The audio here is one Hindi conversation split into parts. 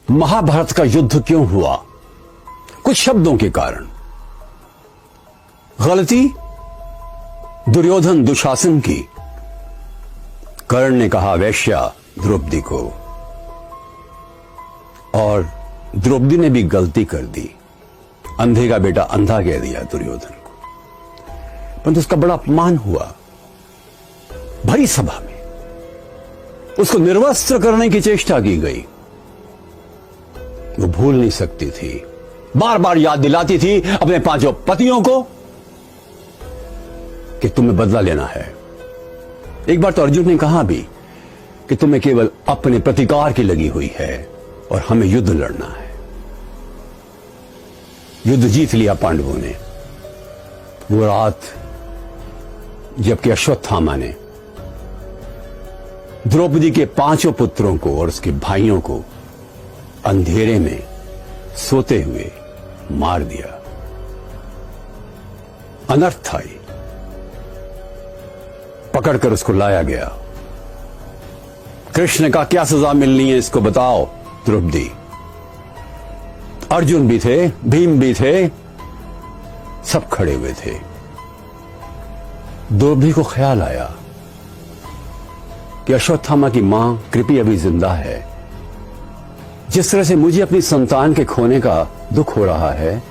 महाभारत का युद्ध क्यों हुआ? कुछ शब्दों के कारण। गलती दुर्योधन दुशासन की। कर्ण ने कहा वैश्या द्रौपदी को, और द्रौपदी ने भी गलती कर दी। अंधे का बेटा अंधा कह दिया दुर्योधन को, परंतु उसका बड़ा अपमान हुआ भरी सभा में। उसको निर्वस्त्र करने की चेष्टा की गई। वो भूल नहीं सकती थी, बार बार याद दिलाती थी अपने पांचों पतियों को कि तुम्हें बदला लेना है। एक बार तो अर्जुन ने कहा भी कि तुम्हें केवल अपने प्रतिकार की लगी हुई है और हमें युद्ध लड़ना है। युद्ध जीत लिया पांडवों ने। वो रात जबकि अश्वत्थामा ने द्रौपदी के पांचों पुत्रों को और उसके भाइयों को अंधेरे में सोते हुए मार दिया। अनर्थ था ये। पकड़कर उसको लाया गया। कृष्ण ने कहा क्या सजा मिलनी है इसको बताओ द्रौपदी। अर्जुन भी थे, भीम भी थे, सब खड़े हुए थे। द्रौपदी को ख्याल आया कि अश्वत्थामा की मां कृपी अभी जिंदा है। जिस तरह से मुझे अपनी संतान के खोने का दुख हो रहा है,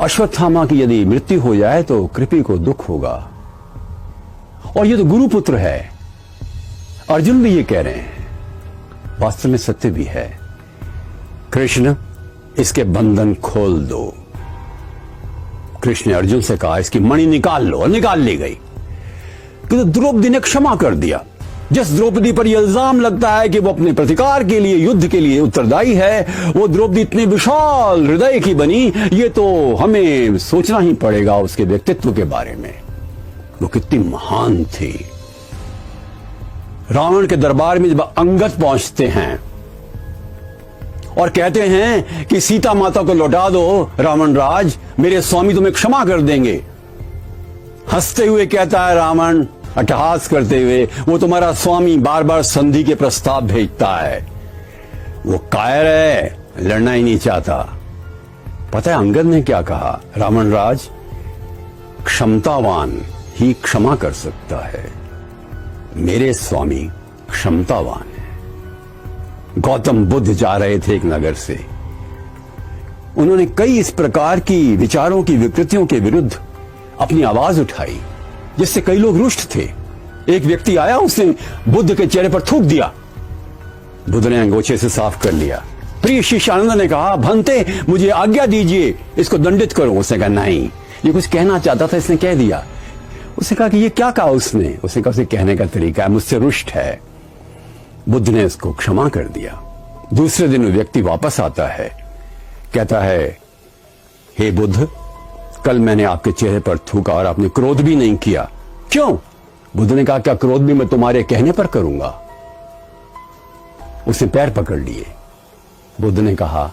अश्वत्थामा की यदि मृत्यु हो जाए तो कृपी को दुख होगा। और ये तो गुरुपुत्र है। अर्जुन भी ये कह रहे हैं, वास्तव में सत्य भी है। कृष्ण इसके बंधन खोल दो। कृष्ण ने अर्जुन से कहा इसकी मणि निकाल लो, और निकाल ली गई। किंतु द्रौपदी ने क्षमा कर दिया। जिस द्रौपदी पर यह इल्जाम लगता है कि वो अपने प्रतिकार के लिए, युद्ध के लिए उत्तरदायी है, वो द्रौपदी इतनी विशाल हृदय की बनी, ये तो हमें सोचना ही पड़ेगा उसके व्यक्तित्व के बारे में। वो कितनी महान थी। रावण के दरबार में जब अंगद पहुंचते हैं और कहते हैं कि सीता माता को लौटा दो रावण राज, मेरे स्वामी तुम्हें क्षमा कर देंगे, हंसते हुए कहता है रावण, अट्टहास करते हुए, वो तुम्हारा स्वामी बार बार संधि के प्रस्ताव भेजता है। वो कायर है, लड़ना ही नहीं चाहता। पता है अंगद ने क्या कहा? रावण राज, क्षमतावान ही क्षमा कर सकता है, मेरे स्वामी क्षमतावान है। गौतम बुद्ध जा रहे थे एक नगर से। उन्होंने कई इस प्रकार की विचारों की विकृतियों के विरुद्ध अपनी आवाज उठाई, जिससे कई लोग रुष्ट थे। एक व्यक्ति आया, उसने बुद्ध के चेहरे पर थूक दिया। बुद्ध ने अंगोछे से साफ कर लिया। प्रिय शिष्यानंद ने कहा, भंते मुझे आज्ञा दीजिए, इसको दंडित करो। उसने कहा नहीं, ये कुछ कहना चाहता था, इसने कह दिया। उसने कहा कि ये क्या कहा उसने? उसने कहा उसे कहने का तरीका है, मुझसे रुष्ट है। बुद्ध ने उसको क्षमा कर दिया। दूसरे दिन वो व्यक्ति वापस आता है, कहता है, हे बुद्ध, कल मैंने आपके चेहरे पर थूका और आपने क्रोध भी नहीं किया, क्यों? बुद्ध ने कहा, क्या क्रोध भी मैं तुम्हारे कहने पर करूंगा? उसने पैर पकड़ लिए। बुद्ध ने कहा,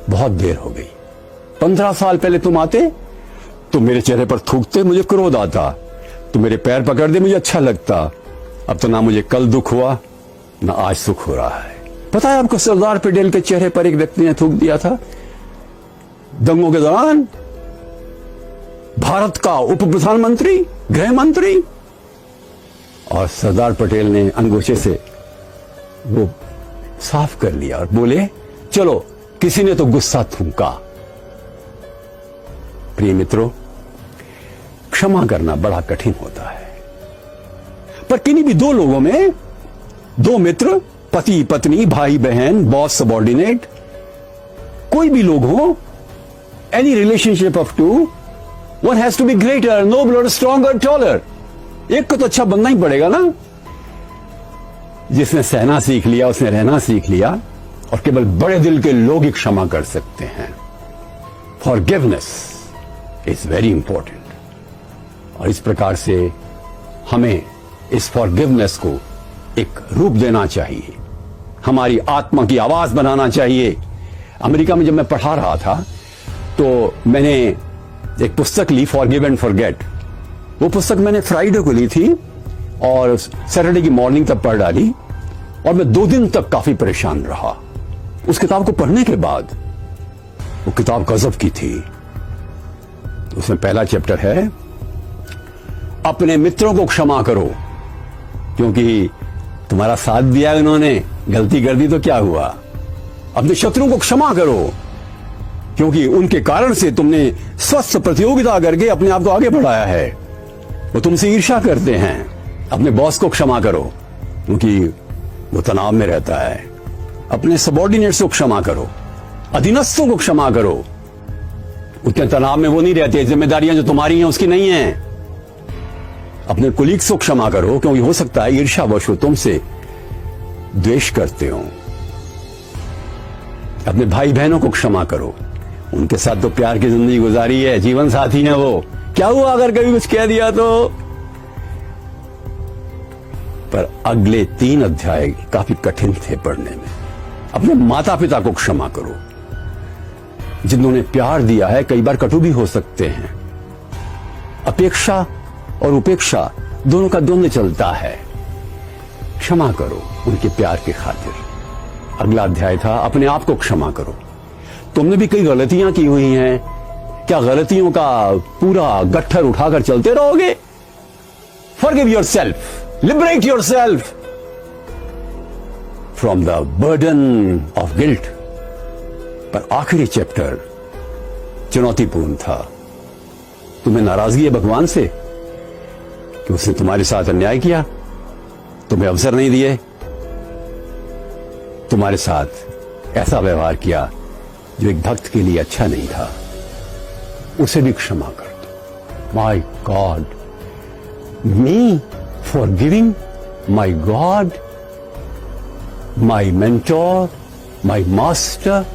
बहुत देर हो गई। 15 साल पहले तुम आते तो मेरे चेहरे पर थूकते, मुझे क्रोध आता, तो मेरे पैर पकड़ दे, मुझे अच्छा लगता। अब तो ना मुझे कल दुख हुआ ना आज सुख हो रहा है। पता है आपको सरदार पटेल के चेहरे पर एक व्यक्ति ने थूक दिया था दंगों के दौरान। भारत का उप प्रधानमंत्री, गृह मंत्री, और सरदार पटेल ने अंगूठे से वो साफ कर लिया और बोले, चलो किसी ने तो गुस्सा थूका। प्रिय मित्रों, क्षमा करना बड़ा कठिन होता है, पर किन्हीं भी दो लोगों में, दो मित्र, पति पत्नी, भाई बहन, बॉस सबॉर्डिनेट, कोई भी लोग हो, any relationship of two, one has to be greater, nobler, stronger, taller. एक को तो अच्छा बनना ही पड़ेगा ना। जिसने सहना सीख लिया उसने रहना सीख लिया, और केवल बड़े दिल के लोग ही क्षमा कर सकते हैं। Forgiveness is very important. और इस प्रकार से हमें इस फॉरगिवनेस को एक रूप देना चाहिए, हमारी आत्मा की आवाज बनाना चाहिए। अमेरिका में जब मैं पढ़ा रहा था तो मैंने एक पुस्तक ली, फॉरगिव एंड फॉरगेट। वो पुस्तक मैंने फ्राइडे को ली थी और सैटरडे की मॉर्निंग तक पढ़ डाली, और मैं 2 दिन तक काफी परेशान रहा। उस किताब को पढ़ने के बाद, वो किताब गजब की थी। उसमें पहला चैप्टर है, अपने मित्रों को क्षमा करो, क्योंकि तुम्हारा साथ दिया उन्होंने, गलती कर दी तो क्या हुआ। अपने शत्रुओं को क्षमा करो, क्योंकि उनके कारण से तुमने स्वस्थ प्रतियोगिता करके अपने आप को आगे बढ़ाया है। वो तुमसे ईर्ष्या करते हैं। अपने बॉस को क्षमा करो, क्योंकि वो तनाव में रहता है। अपने सबॉर्डिनेट्स को क्षमा करो, अधीनस्थों को क्षमा करो, उतने तनाव में वो नहीं रहते। जिम्मेदारियां जो तुम्हारी हैं उसकी नहीं है। अपने कुलीग्स को क्षमा करो, क्योंकि हो सकता है ईर्ष्यावश वो तुमसे द्वेष करते हो। अपने भाई बहनों को क्षमा करो, उनके साथ तो प्यार की जिंदगी गुजारी है, जीवन साथी है वो। क्या हुआ अगर कभी कुछ कह दिया तो। पर अगले 3 अध्याय काफी कठिन थे पढ़ने में। अपने माता पिता को क्षमा करो, जिन्होंने प्यार दिया है, कई बार कटु भी हो सकते हैं। अपेक्षा और उपेक्षा दोनों का द्वंद्व चलता है। क्षमा करो उनके प्यार के खातिर। अगला अध्याय था, अपने आप को क्षमा करो। तुमने भी कई गलतियां की हुई हैं, क्या गलतियों का पूरा गट्ठर उठाकर चलते रहोगे? Forgive yourself, liberate yourself from the burden of guilt. पर आखिरी चैप्टर चुनौतीपूर्ण था। तुम्हें नाराजगी है भगवान से कि उसने तुम्हारे साथ अन्याय किया, तुम्हें अवसर नहीं दिए, तुम्हारे साथ ऐसा व्यवहार किया जो एक भक्त के लिए अच्छा नहीं था। उसे भी क्षमा कर दो। My God, me for giving my God, my mentor, my master,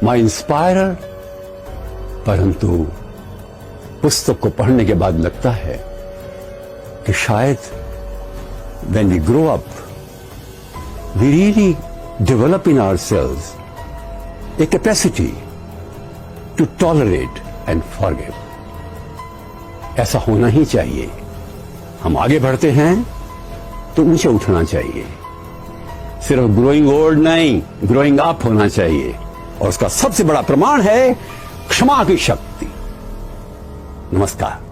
my inspirer. परंतु पुस्तक को पढ़ने के बाद लगता है कि शायद when we grow up, we really develop in ourselves a capacity to tolerate and forgive. ऐसा होना ही चाहिए। हम आगे बढ़ते हैं तो ऊंचे उठना चाहिए। सिर्फ ग्रोइंग ओल्ड नहीं, ग्रोइंग अप होना चाहिए। और उसका सबसे बड़ा प्रमाण है क्षमा की शक्ति। नमस्कार।